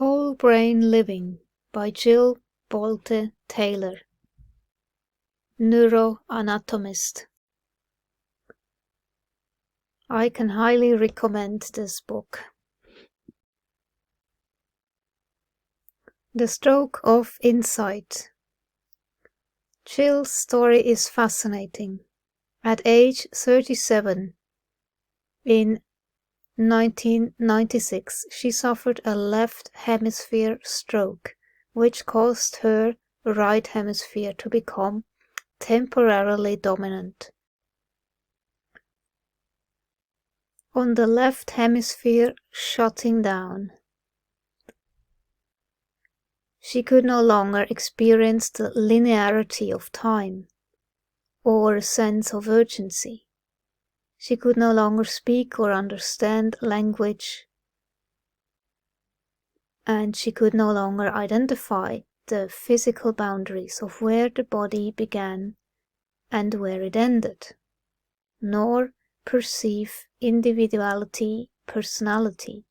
Whole Brain Living by Jill Bolte Taylor, neuroanatomist. I can highly recommend this book. The Stroke of Insight. Jill's story is fascinating. At age 37, in 1996, she suffered a left hemisphere stroke, which caused her right hemisphere to become temporarily dominant. On the left hemisphere shutting down, she could no longer experience the linearity of time or a sense of urgency. She could no longer speak or understand language, and she could no longer identify the physical boundaries of where the body began and where it ended, nor perceive individuality, personality,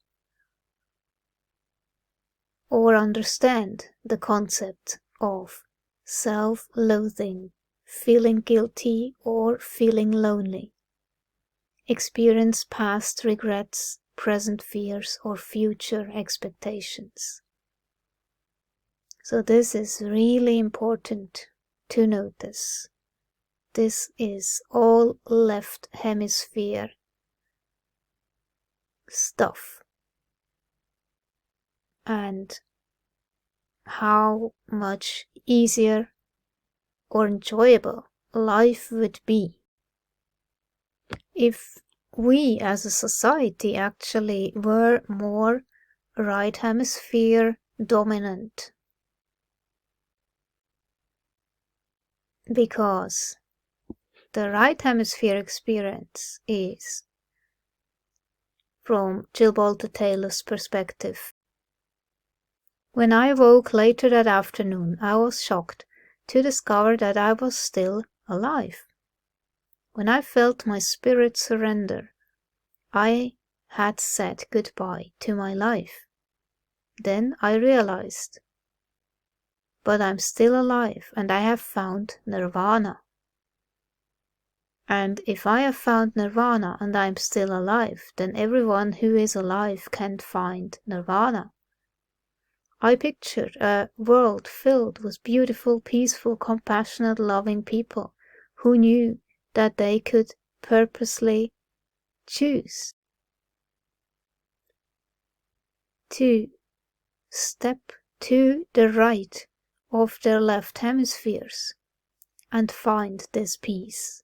or understand the concept of self-loathing, feeling guilty or feeling lonely, experience past regrets, present fears, or future expectations. So this is really important to notice. This is all left hemisphere stuff. And how much easier or enjoyable life would be if we as a society actually were more right hemisphere dominant. Because the right hemisphere experience is, from Jill Bolte Taylor's perspective. When I awoke later that afternoon, I was shocked to discover that I was still alive. When I felt my spirit surrender, I had said goodbye to my life. Then I realized, but I'm still alive and I have found nirvana. And if I have found nirvana and I'm still alive, then everyone who is alive can find nirvana. I pictured a world filled with beautiful, peaceful, compassionate, loving people who knew that they could purposely choose to step to the right of their left hemispheres and find this peace.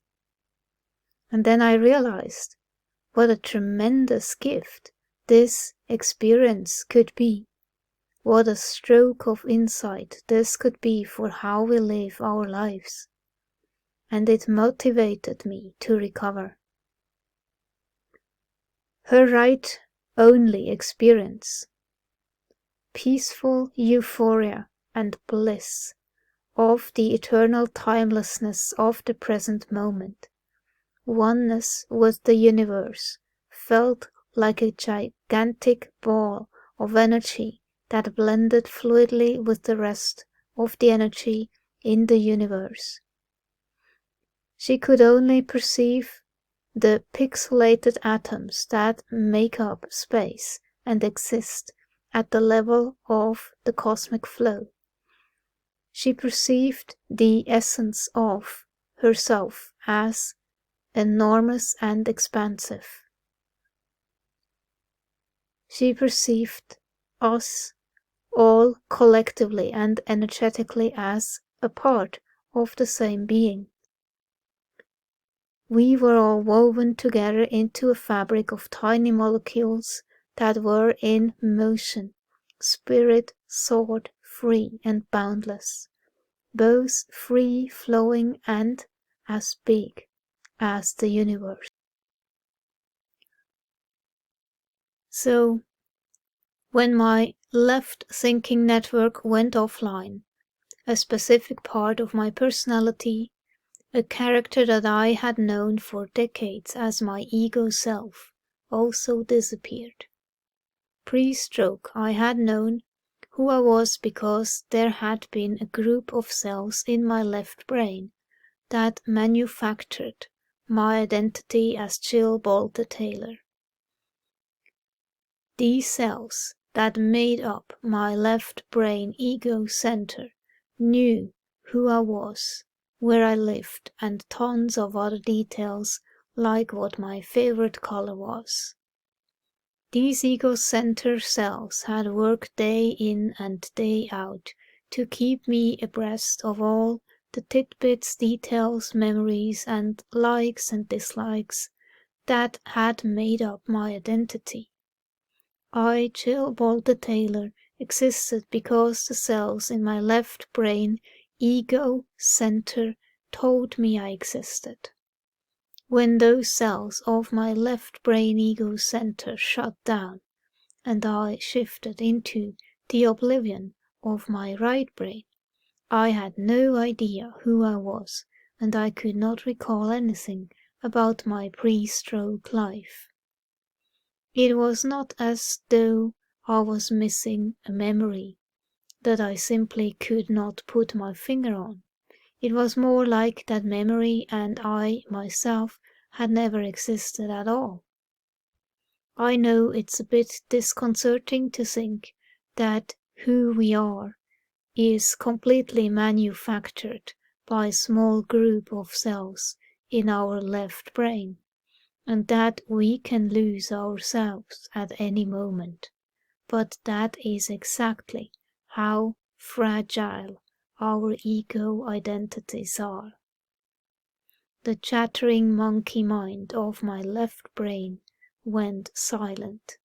And then I realized what a tremendous gift this experience could be. What a stroke of insight this could be for how we live our lives. And it motivated me to recover. Her right only experience, peaceful euphoria and bliss of the eternal timelessness of the present moment, oneness with the universe, felt like a gigantic ball of energy that blended fluidly with the rest of the energy in the universe. She could only perceive the pixelated atoms that make up space and exist at the level of the cosmic flow. She perceived the essence of herself as enormous and expansive. She perceived us all collectively and energetically as a part of the same being. We were all woven together into a fabric of tiny molecules that were in motion, spirit soared free and boundless, both free flowing and as big as the universe. So, when my left thinking network went offline, a specific part of my personality, a character that I had known for decades as my ego self, also disappeared. Pre-stroke, I had known who I was because there had been a group of cells in my left brain that manufactured my identity as Jill Bolte Taylor. These cells that made up my left brain ego center knew who I was, where I lived, and tons of other details like what my favorite color was. These ego center cells had worked day in and day out to keep me abreast of all the tidbits, details, memories, and likes and dislikes that had made up my identity. I, Jill Bolte Taylor, existed because the cells in my left brain ego center told me I existed. When those cells of my left brain ego center shut down, and I shifted into the oblivion of my right brain, I had no idea who I was, and I could not recall anything about my pre-stroke life. It was not as though I was missing a memory that I simply could not put my finger on. It was more like that memory and I myself had never existed at all. I know it's a bit disconcerting to think that who we are is completely manufactured by a small group of cells in our left brain, and that we can lose ourselves at any moment. But that is exactly how fragile our ego identities are. The chattering monkey mind of my left brain went silent.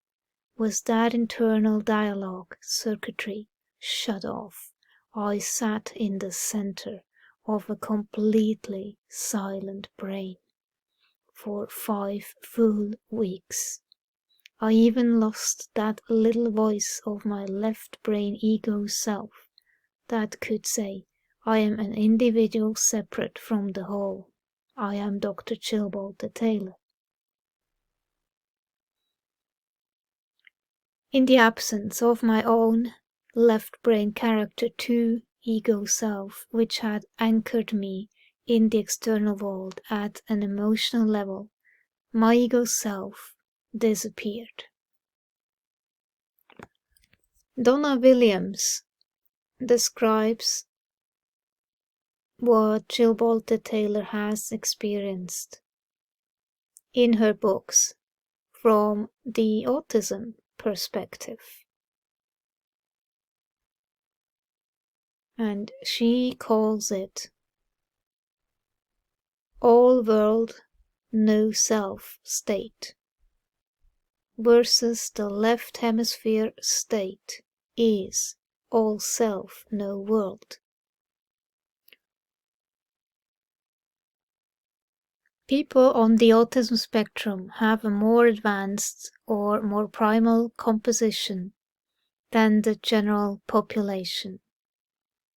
Was that internal dialogue circuitry shut off? I sat in the center of a completely silent brain for 5 full weeks. I even lost that little voice of my left brain ego self that could say, I am an individual separate from the whole. I am Dr. Jill Bolte Taylor. In the absence of my own left brain character 2 ego self, which had anchored me in the external world at an emotional level, my ego self disappeared. Donna Williams describes what Jill Bolte Taylor has experienced in her books from the autism perspective. And she calls it all world, no self state versus the left hemisphere state is all self, no world. People on the autism spectrum have a more advanced or more primal composition than the general population.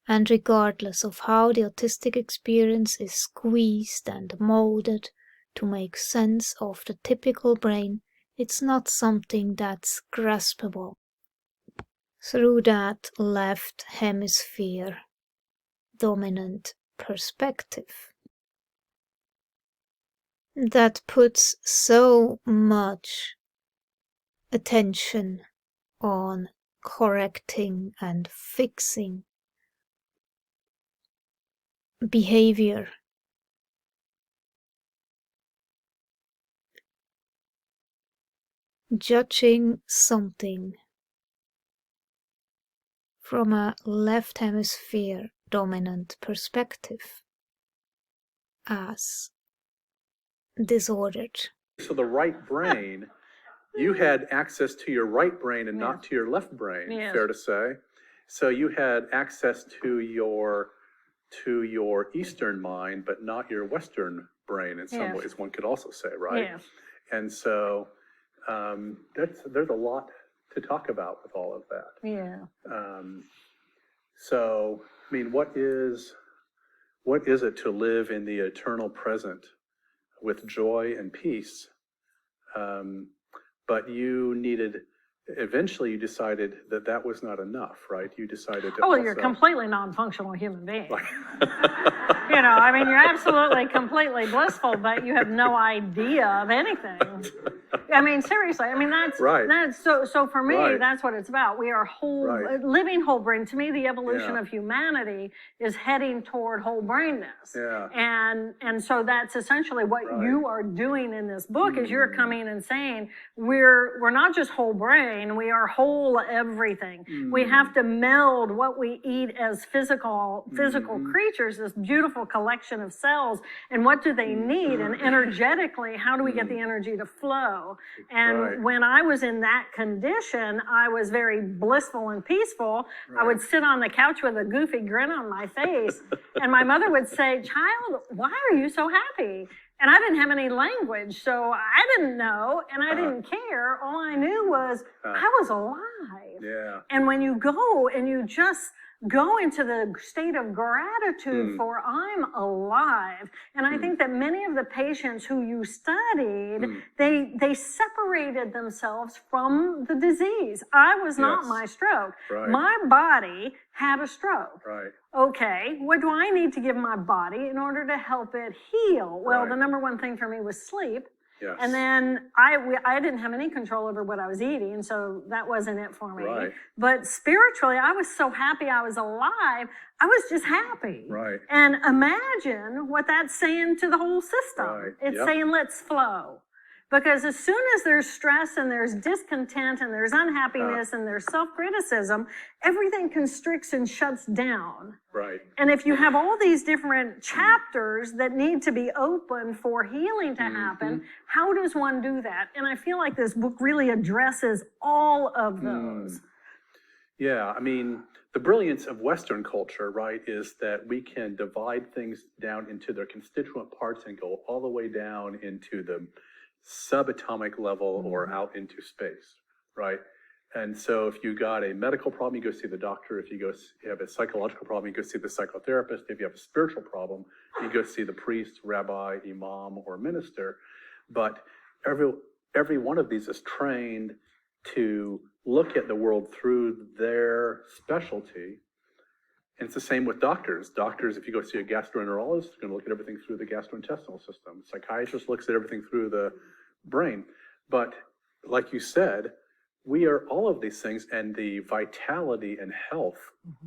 And regardless of how the autistic experience is squeezed and molded to make sense of the typical brain, it's not something that's graspable through that left hemisphere dominant perspective that puts so much attention on correcting and fixing behavior. Judging something from a left hemisphere dominant perspective as disordered. So the right brain, you had access to your right brain and not to your left brain, fair to say. So you had access to your Eastern mind, but not your Western brain in some ways, one could also say, right? Yeah. And so there's a lot to talk about with all of that. Yeah. So, I mean, what is it to live in the eternal present with joy and peace? But you needed eventually you decided that that was not enough, right? You decided to Oh, well, you're also- a completely non-functional human being. Right. You know, I mean, you're absolutely completely blissful, but you have no idea of anything. I mean, seriously, I mean, that's Right. so for me, Right. that's what it's about. We are living whole brain. To me, the evolution Yeah. of humanity is heading toward whole brainness. Yeah. And so that's essentially what Right. you are doing in this book is you're coming and saying we're not just whole brain, we are whole everything. We have to meld what we eat as physical creatures, this beautiful collection of cells, and what do they need, and energetically, how do we get the energy to flow? And Right. when I was in that condition, I was very blissful and peaceful. I would sit on the couch with a goofy grin on my face, and my mother would say, "Child, why are you so happy?" And I didn't have any language, so I didn't know, and I didn't care. All I knew was I was alive. Yeah. And when you go and you just go into the state of gratitude for I'm alive. And I think that many of the patients who you studied, they separated themselves from the disease. I was not Yes. my stroke. Right. My body had a stroke. Right. Okay, what do I need to give my body in order to help it heal? Well, Right. the number one thing for me was sleep. Yes. And then I didn't have any control over what I was eating, so that wasn't it for me. Right. But spiritually, I was so happy I was alive. I was just happy. Right. And imagine what that's saying to the whole system. Right. It's Yep. saying, let's flow. Because as soon as there's stress and there's discontent and there's unhappiness and there's self-criticism, everything constricts and shuts down. Right. And if you have all these different chapters that need to be open for healing to happen, how does one do that? And I feel like this book really addresses all of those. Yeah, I mean, the brilliance of Western culture, right, is that we can divide things down into their constituent parts and go all the way down into the subatomic level or out into space, right? And so if you got a medical problem, you go see the doctor. If you have a psychological problem, you go see the psychotherapist. If you have a spiritual problem, you go see the priest, rabbi, imam, or minister. But every one of these is trained to look at the world through their specialty. And it's the same with doctors. Doctors, if you go see a gastroenterologist, they're going to look at everything through the gastrointestinal system. Psychiatrist looks at everything through the brain. But like you said, we are all of these things, and the vitality and health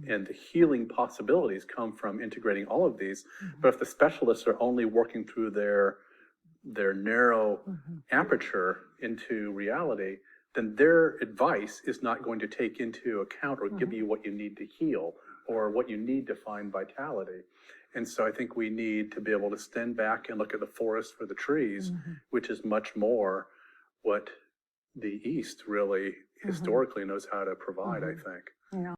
and the healing possibilities come from integrating all of these. But if the specialists are only working through their narrow aperture into reality, then their advice is not going to take into account or give you what you need to heal or what you need to find vitality. And so I think we need to be able to stand back and look at the forest for the trees, which is much more what the East really historically knows how to provide, I think. Yeah.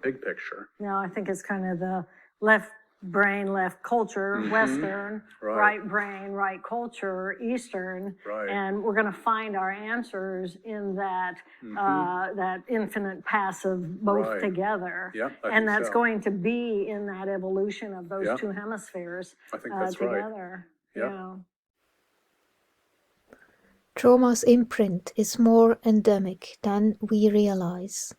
Big picture. No, I think it's kind of the left brain, left culture, Western, Right. right brain, right culture, Eastern, Right. and we're going to find our answers in that that infinite passive both Right. together. Yep, I and think that's so. going to be in that evolution of those Yep. two hemispheres I think that's right. together. Yep. Yeah. Trauma's imprint is more endemic than we realize.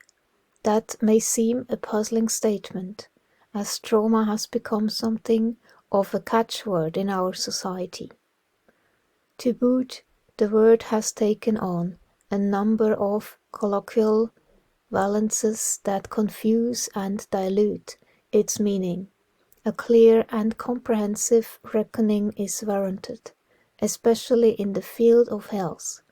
That may seem a puzzling statement, as trauma has become something of a catchword in our society. To boot, the word has taken on a number of colloquial valences that confuse and dilute its meaning. A clear and comprehensive reckoning is warranted, especially in the field of health,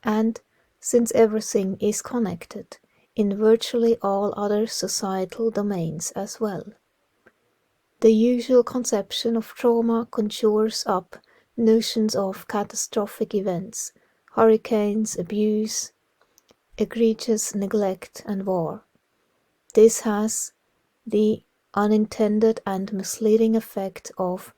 and, since everything is connected, in virtually all other societal domains as well. The usual conception of trauma conjures up notions of catastrophic events, hurricanes, abuse, egregious neglect, and war. This has the unintended and misleading effect of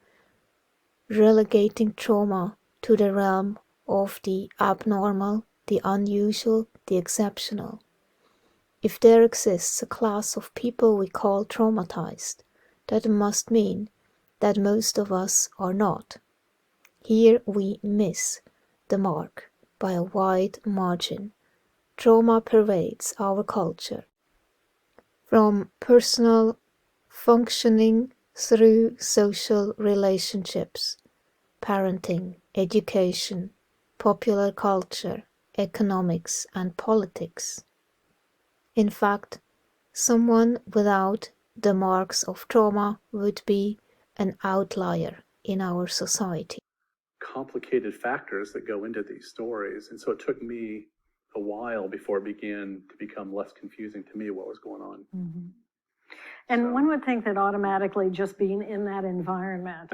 relegating trauma to the realm of the abnormal, the unusual, the exceptional. If there exists a class of people we call traumatized, that must mean that most of us are not. Here we miss the mark by a wide margin, trauma pervades our culture. From personal functioning through social relationships, parenting, education, popular culture, economics, and politics. In fact, someone without the marks of trauma would be an outlier in our society. Complicated factors that go into these stories. And so it took me a while before it began to become less confusing to me what was going on. Mm-hmm. And one would think that automatically just being in that environment.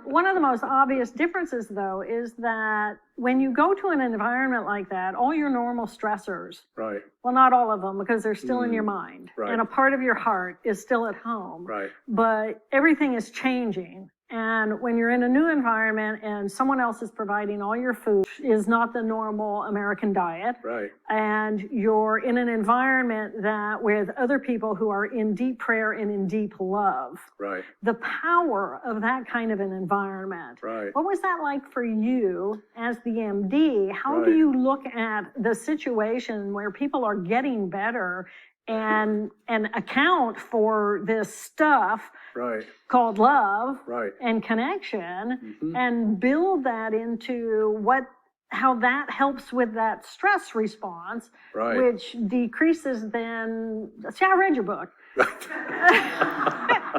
One of the most obvious differences, though, is that when you go to an environment like that, all your normal stressors, right. Well, not all of them, because they're still in your mind, right. and a part of your heart is still at home. Right. But everything is changing. And when you're in a new environment and someone else is providing all your food, is not the normal American diet. Right. And you're in an environment that with other people who are in deep prayer and in deep love. Right. The power of that kind of an environment. Right. What was that like for you as the MD? How right. do you look at the situation where people are getting better and account for this stuff right. called love right. and connection, and build that into how that helps with that stress response, right. which decreases then. See, I read your book.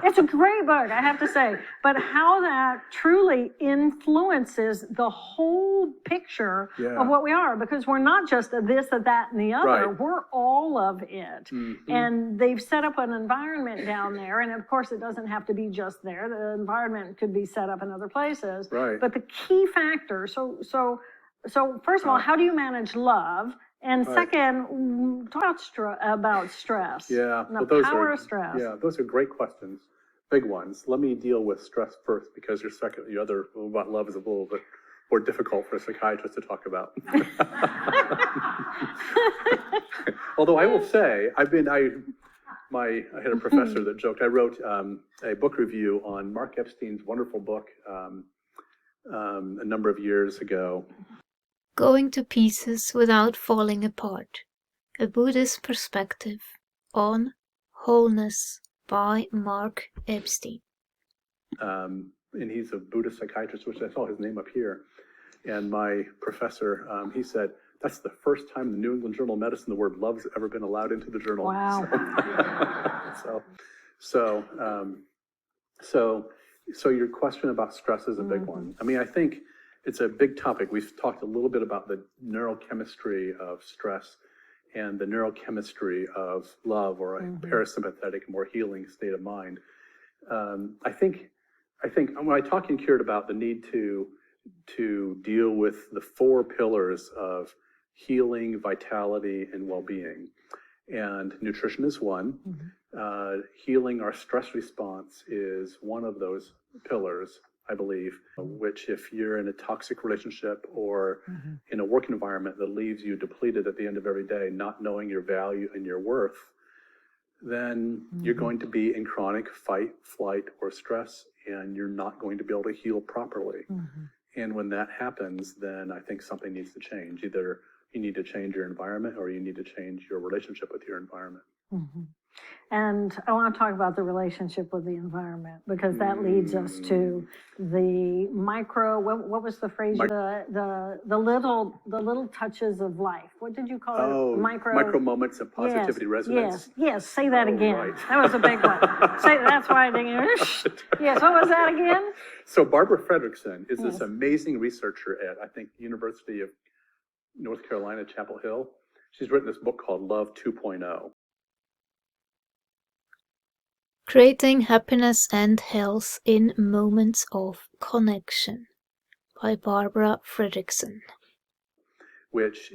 It's a great book, I have to say, but how that truly influences the whole picture of what we are, because we're not just a this, a that, and the other. Right. We're all of it. And they've set up an environment down there, and of course it doesn't have to be just there. The environment could be set up in other places. Right. But the key factor, so first of all, how do you manage love? And second, talk about stress. Yeah. And the power of stress. Yeah, those are great questions. Big ones. Let me deal with stress first, because the other about love is a little bit more difficult for a psychiatrist to talk about. Although I will say, I had a professor that joked, I wrote a book review on Mark Epstein's wonderful book a number of years ago. Going to Pieces Without Falling Apart, a Buddhist Perspective on Wholeness by Mark Epstein. And he's a Buddhist psychiatrist, which I saw his name up here. And my professor, he said, that's the first time in the New England Journal of Medicine the word love's ever been allowed into the journal. Wow. So your question about stress is a big one. I mean, I think it's a big topic. We've talked a little bit about the neurochemistry of stress and the neurochemistry of love, or a parasympathetic, more healing state of mind. I think when I talk in Cured about the need to deal with the 4 pillars of healing, vitality, and well-being, and nutrition is one. Healing our stress response is one of those pillars, I believe, which if you're in a toxic relationship or in a work environment that leaves you depleted at the end of every day, not knowing your value and your worth, then you're going to be in chronic fight, flight, or stress, and you're not going to be able to heal properly. And when that happens, then I think something needs to change. Either you need to change your environment, or you need to change your relationship with your environment. And I want to talk about the relationship with the environment, because that leads us to the micro. What was the phrase? The little touches of life. What did you call it? Micro moments of positivity resonance. Yes. Say that again. Right. That was a big one. That's why I didn't. Yes. What was that again? So Barbara Fredrickson is this amazing researcher at, I think, University of North Carolina, Chapel Hill. She's written this book called Love 2.0. Creating Happiness and Health in Moments of Connection by Barbara Fredrickson. Which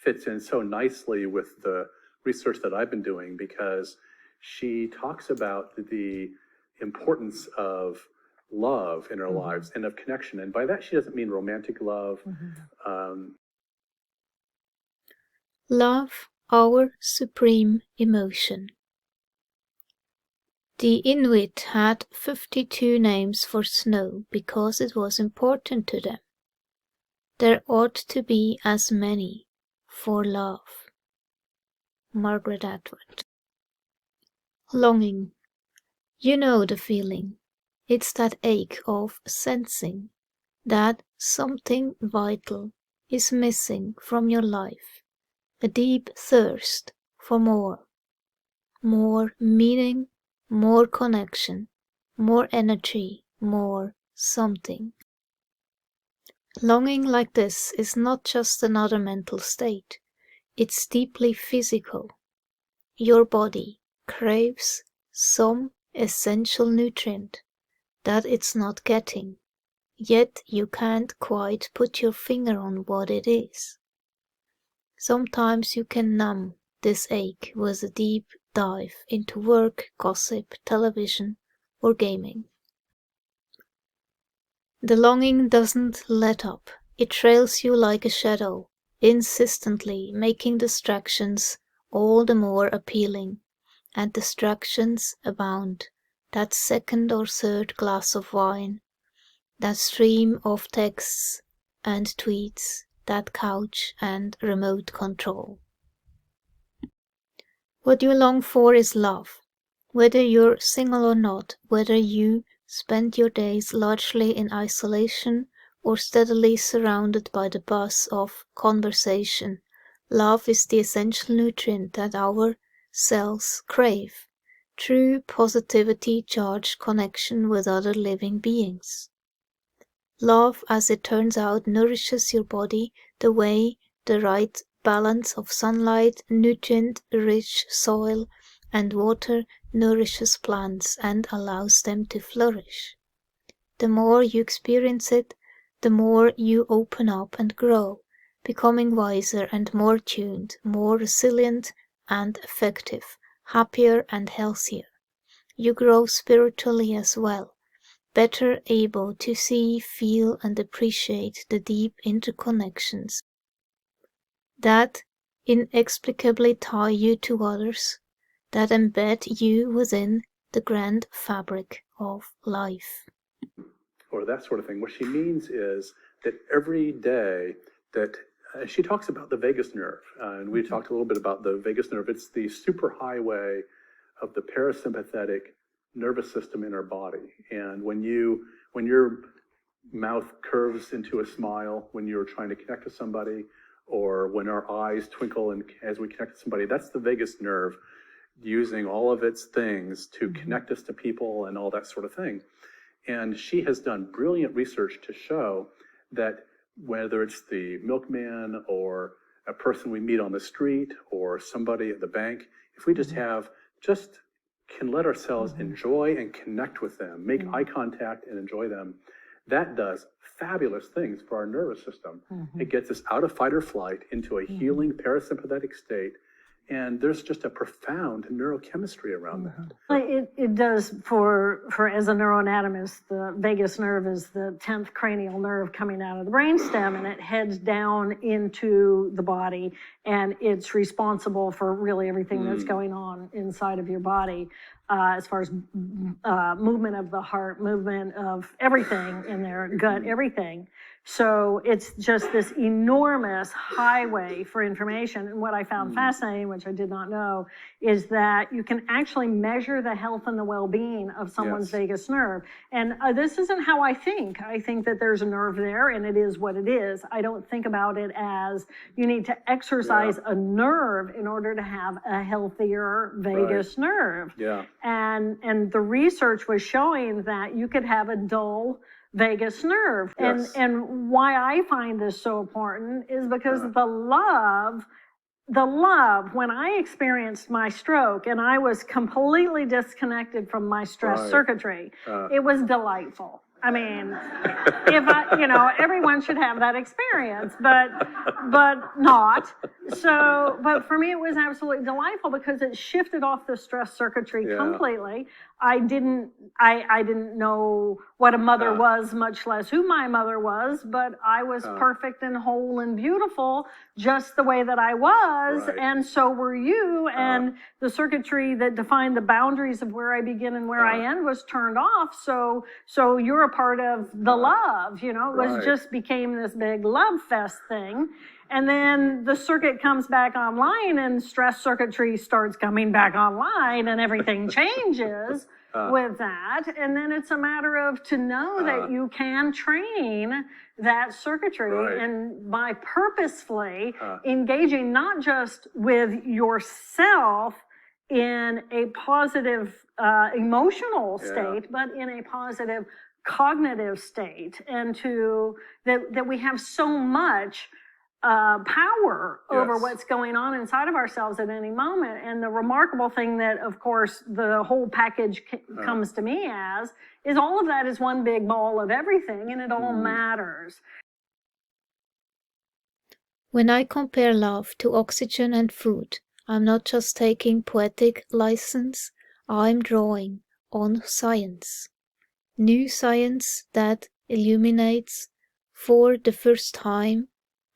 fits in so nicely with the research that I've been doing, because she talks about the importance of love in our lives and of connection. And by that, she doesn't mean romantic love. Love, our supreme emotion. The Inuit had 52 names for snow because it was important to them. There ought to be as many for love. Margaret Atwood. Longing. You know the feeling. It's that ache of sensing that something vital is missing from your life, a deep thirst for more meaning, more connection, more energy, more something. Longing like this is not just another mental state, it's deeply physical. Your body craves some essential nutrient that it's not getting, yet you can't quite put your finger on what it is. Sometimes you can numb this ache with a deep dive into work, gossip, television, or gaming. The longing doesn't let up. It trails you like a shadow, insistently making distractions all the more appealing, and distractions abound. That second or third glass of wine, that stream of texts and tweets, that couch and remote control. What you long for is love. Whether you're single or not, whether you spend your days largely in isolation or steadily surrounded by the buzz of conversation, love is the essential nutrient that our cells crave. True positivity-charged connection with other living beings. Love, as it turns out, nourishes your body the way the right balance of sunlight, nutrient-rich soil, and water nourishes plants and allows them to flourish. The more you experience it, the more you open up and grow, becoming wiser and more tuned, more resilient and effective, happier and healthier. You grow spiritually as well, better able to see, feel, and appreciate the deep interconnections that inexplicably tie you to others, that embed you within the grand fabric of life. Or that sort of thing. What she means is that every day that she talks about the vagus nerve, and we talked a little bit about the vagus nerve. It's the superhighway of the parasympathetic nervous system in our body. And when your mouth curves into a smile, when you're trying to connect with somebody, or when our eyes twinkle and as we connect with somebody, that's the vagus nerve using all of its things to connect us to people and all that sort of thing. And she has done brilliant research to show that whether it's the milkman or a person we meet on the street or somebody at the bank, if we just can let ourselves enjoy and connect with them, make eye contact and enjoy them, that does fabulous things for our nervous system. It gets us out of fight or flight into a healing parasympathetic state. And there's just a profound neurochemistry around that. It does for as a neuroanatomist, the vagus nerve is the 10th cranial nerve coming out of the brainstem, and it heads down into the body, and it's responsible for really everything that's going on inside of your body, as far as movement of the heart, movement of everything in there, gut, everything. So it's just this enormous highway for information. And what I found fascinating, which I did not know, is that you can actually measure the health and the well-being of someone's vagus nerve. And this isn't how I think. I think that there's a nerve there and it is what it is. I don't think about it as you need to exercise a nerve in order to have a healthier vagus nerve. And the research was showing that you could have a dull vagus nerve. And why I find this so important is because the love, when I experienced my stroke and I was completely disconnected from my stress circuitry, it was delightful. I mean, everyone should have that experience, but not. So, but for me, it was absolutely delightful because it shifted off the stress circuitry completely. I didn't know what a mother was, much less who my mother was, but I was perfect and whole and beautiful just the way that I was, and so were you, and the circuitry that defined the boundaries of where I begin and where I end was turned off, so you're a part of the love, it was just became this big love fest thing. And then the circuit comes back online and stress circuitry starts coming back online and everything changes with that. And then it's a matter of to know that you can train that circuitry and by purposefully engaging not just with yourself in a positive emotional state, but in a positive cognitive state, and to that we have so much power over what's going on inside of ourselves at any moment. And the remarkable thing that, of course, the whole package comes to me as is all of that is one big ball of everything, and it all matters. When I compare love to oxygen and food, I'm not just taking poetic license, I'm drawing on science. New science that illuminates for the first time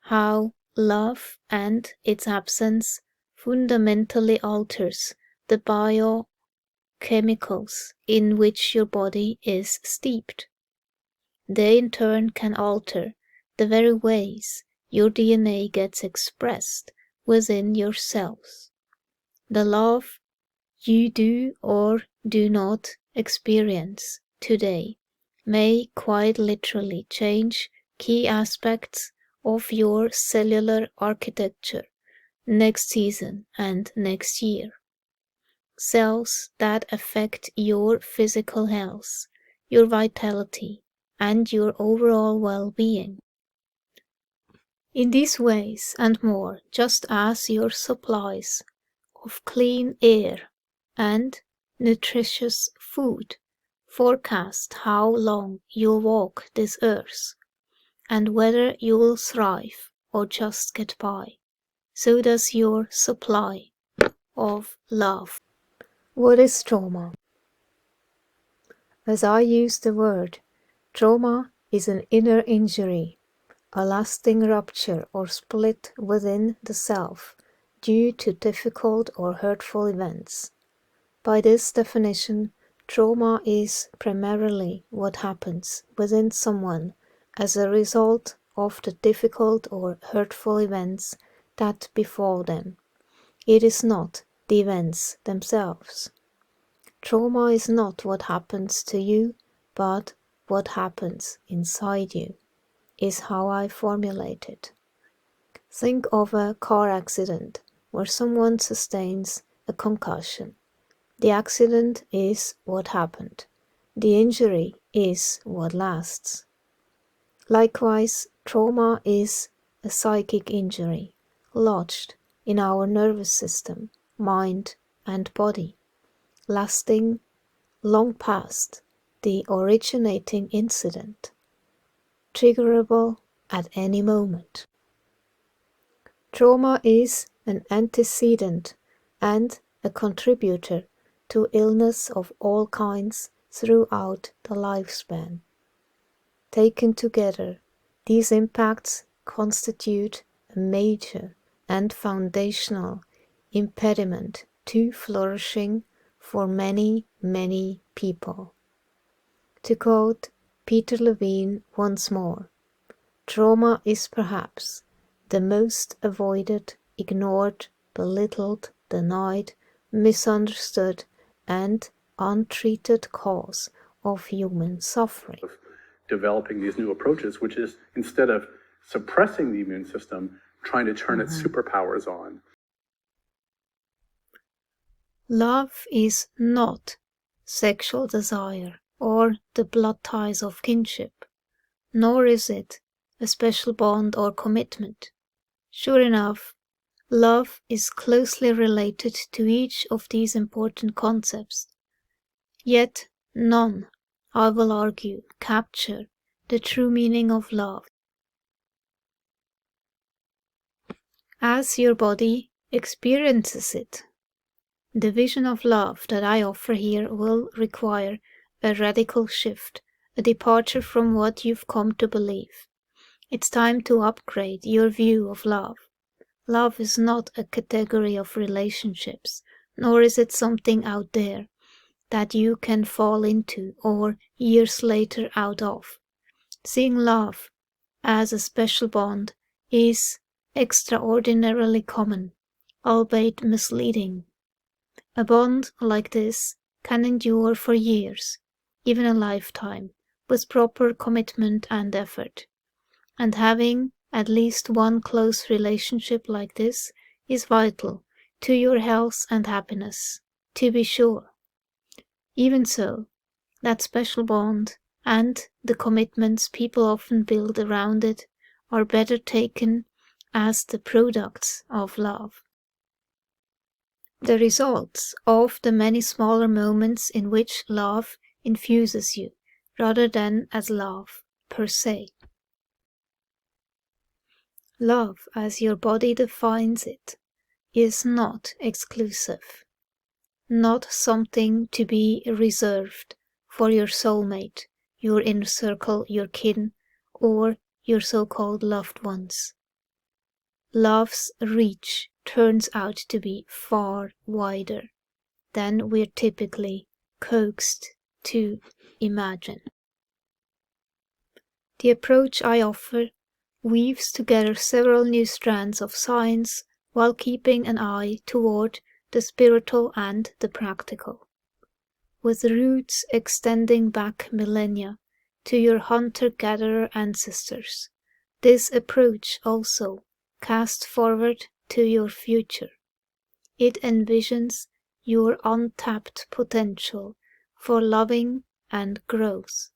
how love and its absence fundamentally alters the biochemicals in which your body is steeped. They in turn can alter the very ways your DNA gets expressed within your cells. The love you do or do not experience today may quite literally change key aspects of your cellular architecture next season and next year. Cells that affect your physical health, your vitality, and your overall well-being. In these ways and more, just as your supplies of clean air and nutritious food forecast how long you'll walk this earth, and whether you'll thrive or just get by, so does your supply of love. What is trauma? As I use the word, trauma is an inner injury, a lasting rupture or split within the self due to difficult or hurtful events. By this definition, trauma is primarily what happens within someone as a result of the difficult or hurtful events that befall them. It is not the events themselves. Trauma is not what happens to you, but what happens inside you, is how I formulate it. Think of a car accident where someone sustains a concussion. The accident is what happened. The injury is what lasts. Likewise, trauma is a psychic injury lodged in our nervous system, mind, and body, lasting long past the originating incident, triggerable at any moment. Trauma is an antecedent and a contributor to illness of all kinds throughout the lifespan. Taken together, these impacts constitute a major and foundational impediment to flourishing for many, many people. To quote Peter Levine once more, trauma is perhaps the most avoided, ignored, belittled, denied, misunderstood, and untreated cause of human suffering. Developing these new approaches, which is instead of suppressing the immune system, trying to turn its superpowers on. Love is not sexual desire or the blood ties of kinship, nor is it a special bond or commitment. Sure enough, love is closely related to each of these important concepts, yet none, I will argue, capture the true meaning of love. As your body experiences it, the vision of love that I offer here will require a radical shift, a departure from what you've come to believe. It's time to upgrade your view of love. Love is not a category of relationships, nor is it something out there that you can fall into or years later out of. Seeing love as a special bond is extraordinarily common, albeit misleading. A bond like this can endure for years, even a lifetime, with proper commitment and effort. And having at least one close relationship like this is vital to your health and happiness, to be sure. Even so, that special bond and the commitments people often build around it are better taken as the products of love. The results of the many smaller moments in which love infuses you, rather than as love per se. Love, as your body defines it, is not exclusive, not something to be reserved for your soulmate, your inner circle, your kin, or your so-called loved ones. Love's reach turns out to be far wider than we're typically coaxed to imagine. The approach I offer weaves together several new strands of science while keeping an eye toward the spiritual and the practical, with roots extending back millennia to your hunter-gatherer ancestors. This approach also casts forward to your future. It envisions your untapped potential for loving and growth,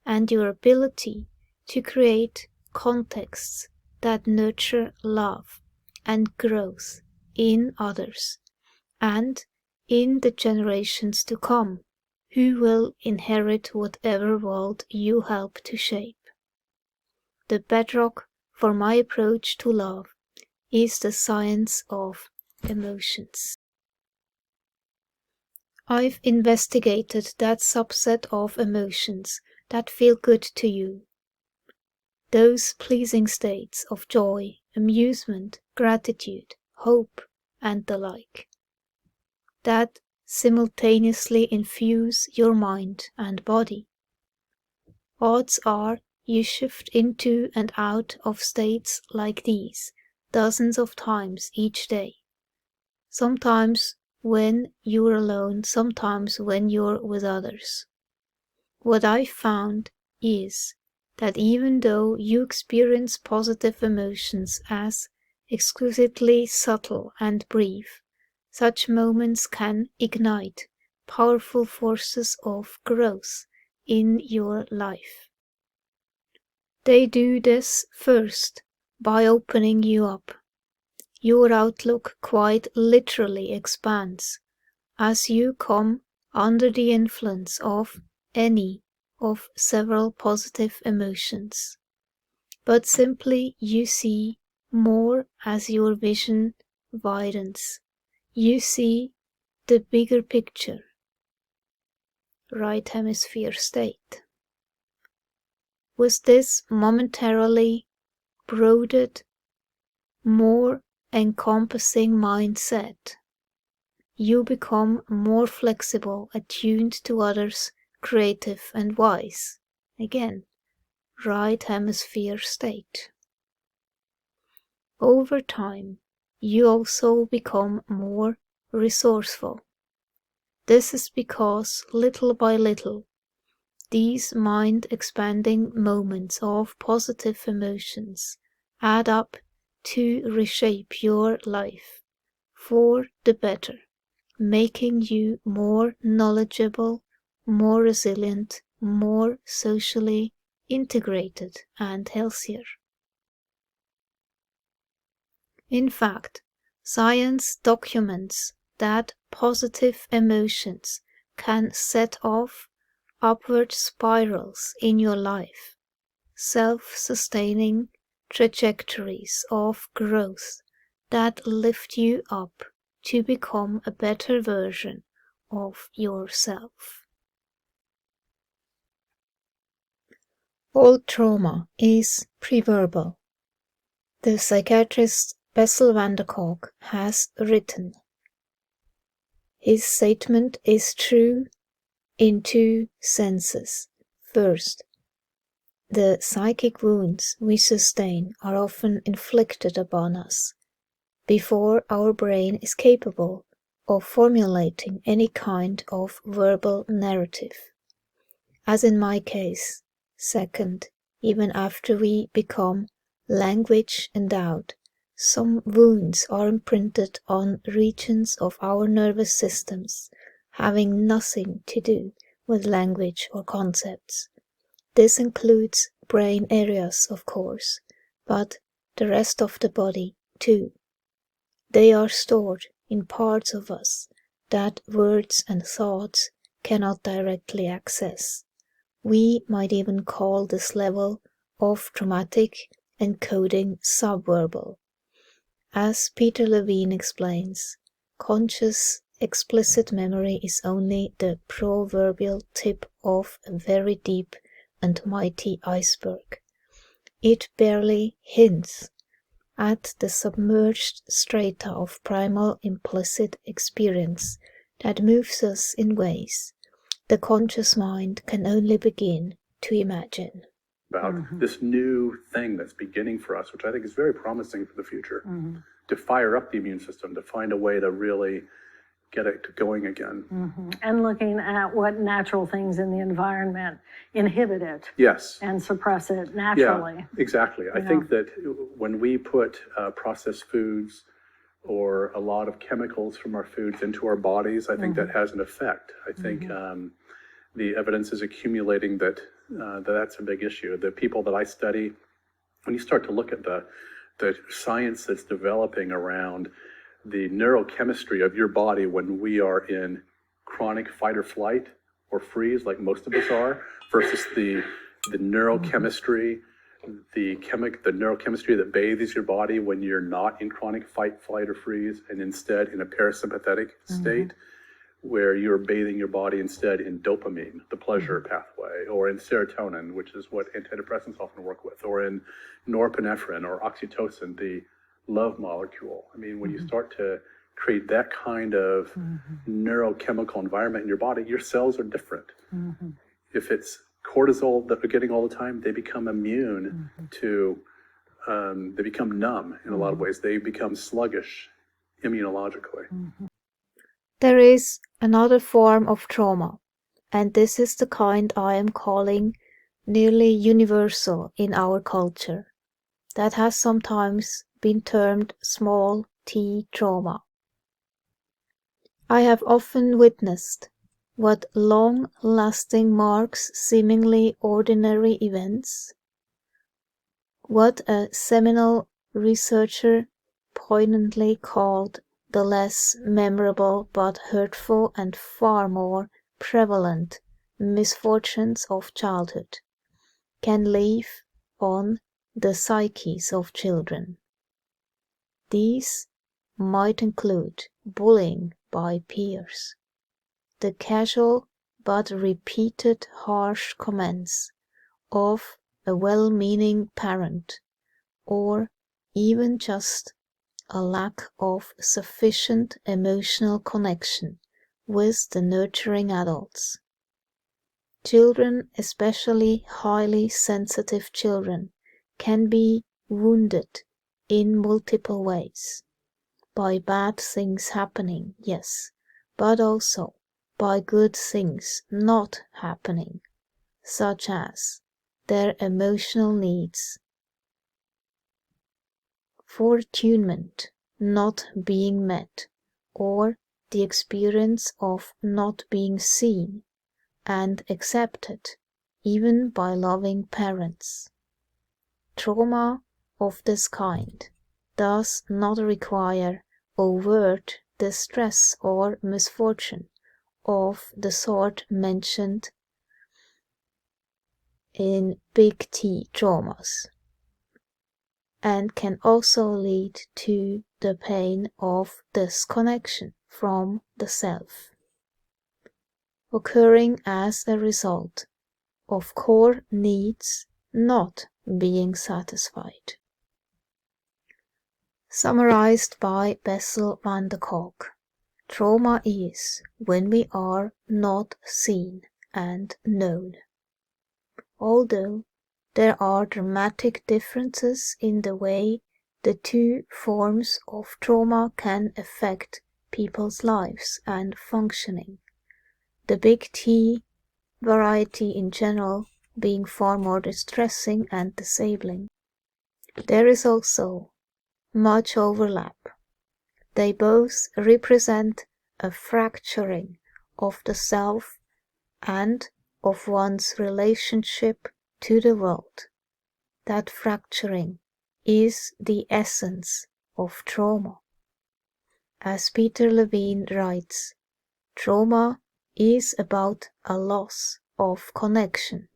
and your ability to create contexts that nurture love and growth in others and in the generations to come, who will inherit whatever world you help to shape. The bedrock for my approach to love is the science of emotions. I've investigated that subset of emotions that feel good to you. Those pleasing states of joy, amusement, gratitude, hope, and the like, that simultaneously infuse your mind and body. Odds are you shift into and out of states like these dozens of times each day. Sometimes when you're alone, sometimes when you're with others. What I found is that even though you experience positive emotions as exquisitely subtle and brief, such moments can ignite powerful forces of growth in your life. They do this first by opening you up. Your outlook quite literally expands as you come under the influence of any of several positive emotions. But simply you see more as your vision widens. You see the bigger picture. Right hemisphere state. With this momentarily broadened, more encompassing mindset, you become more flexible, attuned to others, creative and wise. Again, right hemisphere state. Over time, you also become more resourceful. This is because little by little, these mind-expanding moments of positive emotions add up to reshape your life for the better, making you more knowledgeable, more resilient, more socially integrated, and healthier. In fact, science documents that positive emotions can set off upward spirals in your life, self-sustaining trajectories of growth that lift you up to become a better version of yourself. All trauma is preverbal. The psychiatrist Bessel van der Kolk has written. His statement is true in two senses. First, The psychic wounds we sustain are often inflicted upon us before our brain is capable of formulating any kind of verbal narrative. As in my case, second, even after we become language endowed, some wounds are imprinted on regions of our nervous systems having nothing to do with language or concepts. This includes brain areas, of course, but the rest of the body too. They are stored in parts of us that words and thoughts cannot directly access. We might even call this level of traumatic encoding subverbal. As Peter Levine explains, conscious explicit memory is only the proverbial tip of a very deep and mighty iceberg. It barely hints at the submerged strata of primal implicit experience that moves us in ways the conscious mind can only begin to imagine. About this new thing that's beginning for us, which I think is very promising for the future, to fire up the immune system, to find a way to really get it going again. And looking at what natural things in the environment inhibit it. Yes. And suppress it naturally. Yeah, exactly. I think that when we put processed foods or a lot of chemicals from our foods into our bodies, I think that has an effect. I think the evidence is accumulating that that's a big issue. The people that I study, when you start to look at the science that's developing around the neurochemistry of your body when we are in chronic fight or flight or freeze, like most of us are, versus the neurochemistry, the neurochemistry that bathes your body when you're not in chronic fight, flight, or freeze, and instead in a parasympathetic state, where you're bathing your body instead in dopamine, the pleasure pathway, or in serotonin, which is what antidepressants often work with, or in norepinephrine or oxytocin, the love molecule. I mean, when you start to create that kind of neurochemical environment in your body, your cells are different. If it's cortisol that they're getting all the time, they become immune to, they become numb in a lot of ways. They become sluggish immunologically. There is another form of trauma, and this is the kind I am calling nearly universal in our culture, that has sometimes been termed small t trauma. I have often witnessed what long-lasting marks seemingly ordinary events, what a seminal researcher poignantly called the less memorable but hurtful and far more prevalent misfortunes of childhood, can leave on the psyches of children. These might include bullying by peers, the casual but repeated harsh comments of a well-meaning parent, or even just a lack of sufficient emotional connection with the nurturing adults. Children, especially highly sensitive children, can be wounded in multiple ways. By bad things happening, yes, but also by good things not happening, such as their emotional needs, for attunement not being met, or the experience of not being seen and accepted even by loving parents. Trauma of this kind does not require overt distress or misfortune of the sort mentioned in big T traumas, and can also lead to the pain of disconnection from the self, occurring as a result of core needs not being satisfied. Summarized by Bessel van der Kolk, trauma is when we are not seen and known. Although there are dramatic differences in the way the two forms of trauma can affect people's lives and functioning. The big T variety in general being far more distressing and disabling. There is also much overlap. They both represent a fracturing of the self and of one's relationship to the world. That fracturing is the essence of trauma. As Peter Levine writes, trauma is about a loss of connection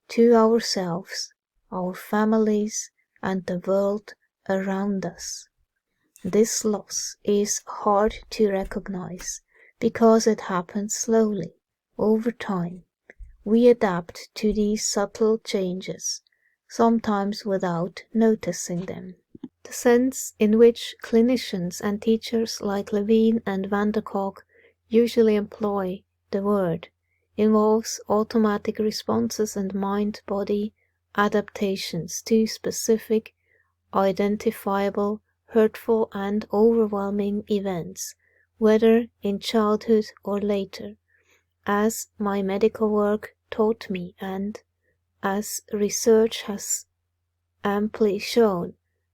to ourselves, our families, and the world around us. This loss is hard to recognize because it happens slowly, over time. We adapt to these subtle changes, sometimes without noticing them. The sense in which clinicians and teachers like Levine and Van der Kolk usually employ the word involves automatic responses and mind-body adaptations to specific, identifiable, hurtful and overwhelming events, whether in childhood or later, as my medical work taught me and as research has amply shown.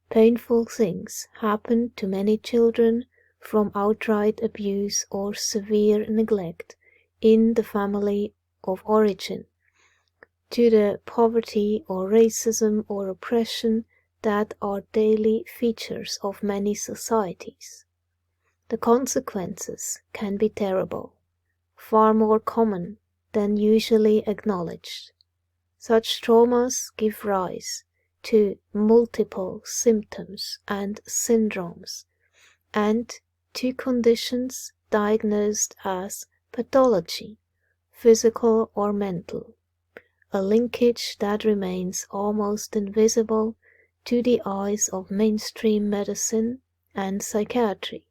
Painful things happen to many children from outright abuse or severe neglect in the family of origin, to the poverty or racism or oppression that are daily features of many societies. The consequences can be terrible, far more common than usually acknowledged. Such traumas give rise to multiple symptoms and syndromes, and to conditions diagnosed as pathology, physical or mental, a linkage that remains almost invisible to the eyes of mainstream medicine and psychiatry,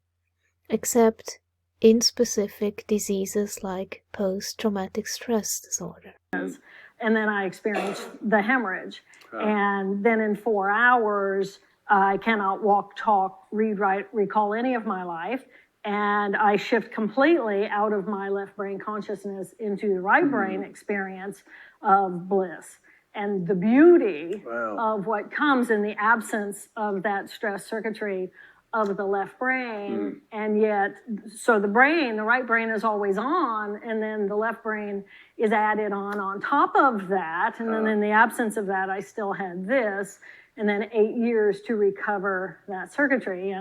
except in specific diseases like post-traumatic stress disorder. And then I experienced the hemorrhage. And then in 4 hours, I cannot walk, talk, read, write, recall any of my life. And I shift completely out of my left brain consciousness into the right brain experience of bliss. And the beauty of what comes in the absence of that stress circuitry of the left brain. And yet, so the right brain is always on, and then the left brain is added on top of that. And then in the absence of that, I still had this, and then 8 years to recover that circuitry.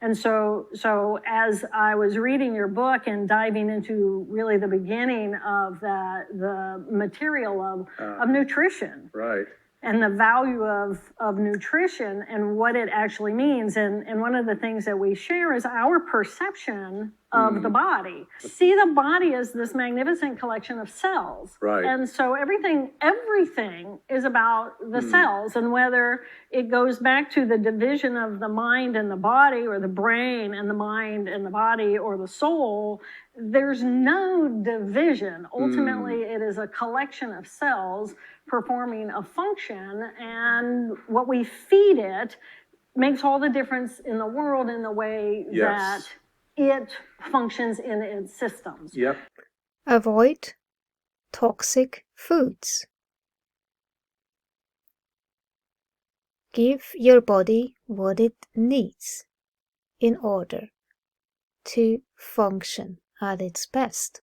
And so as I was reading your book and diving into really the beginning of the material of nutrition. Right. And the value of nutrition and what it actually means. And one of the things that we share is our perception of the body. See the body as this magnificent collection of cells. Right. And so everything is about the cells, and whether it goes back to the division of the mind and the body, or the brain and the mind and the body, or the soul, there's no division. Ultimately, it is a collection of cells performing a function, and what we feed it makes all the difference in the world in the way that it functions in its systems. Yep. Avoid toxic foods. Give your body what it needs in order to function at its best.